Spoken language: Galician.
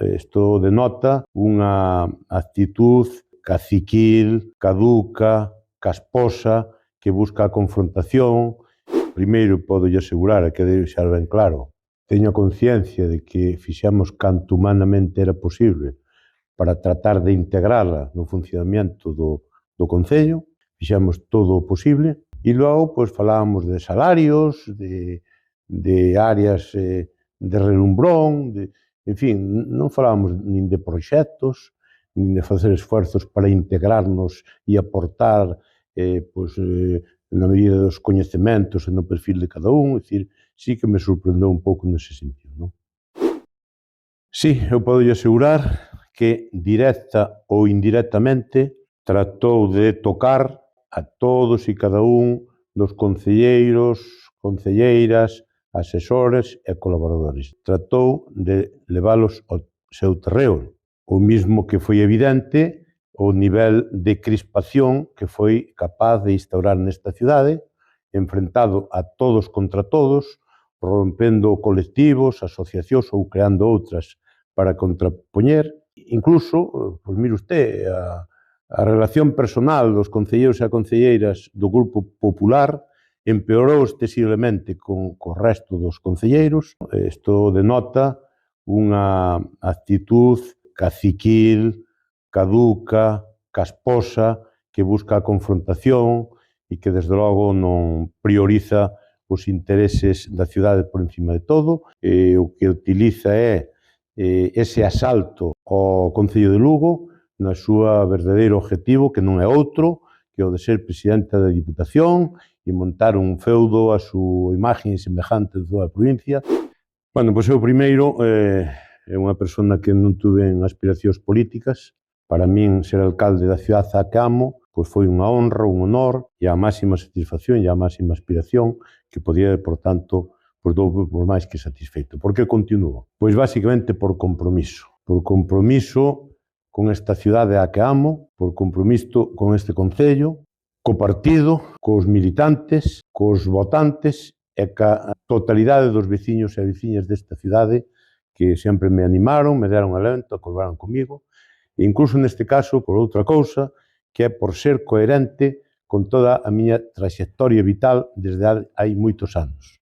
isto denota unha actitud caciquil, caduca, casposa, que busca a confrontación. Primeiro, podo asegurar, e que deixar ben claro, teño a conciencia de que fixemos canto humanamente era posible para tratar de integrala no funcionamento do Concello, fixemos todo o posible, e logo falábamos de salarios, de áreas de relumbrón, en fin, non falábamos nin de proxectos, nin de facer esfuerzos para integrarnos e aportar na medida dos coñecementos e no perfil de cada un, é dicir, sí que me sorprendeu un pouco nese sentido, non? Sí, eu podo asegurar que, directa ou indirectamente, tratou de tocar a todos e cada un dos concelleiros, concelleiras, asesores e colaboradores. Tratou de leválos ao seu terreo. O mismo que foi evidente o nivel de crispación que foi capaz de instaurar nesta cidade, enfrentado a todos contra todos, rompendo colectivos, asociacións ou creando outras para contrapoñer. Incluso, mire usted, a relación personal dos concelleiros e concelleiras do Grupo Popular empeorou excesivamente co resto dos concelleiros. Isto denota unha actitud caciquil, caduca, casposa, que busca a confrontación e que, desde logo, non prioriza os intereses da cidade por encima de todo. O que utiliza é ese asalto ao Concello de Lugo na súa verdadeiro objetivo, que non é outro que o de ser presidente da Diputación e montar un feudo a súa imagen semejante da súa provincia. Bueno, eu primeiro é unha persona que non tuve aspiracións políticas. Para min, ser alcalde da cidade a que amo foi unha honra, un honor e a máxima satisfacción e a máxima aspiración que podía, por tanto, dou por máis que satisfeito. Por que continuo? Pois basicamente por compromiso. Por compromiso con esta cidade a que amo, por compromiso con este Concello, co partido, cos militantes, cos votantes e ca totalidade dos veciños e veciñas desta cidade que sempre me animaron, me deron alento, colaboraron comigo, e incluso neste caso por outra cousa, que é por ser coherente con toda a miña traxectoria vital desde hai moitos anos.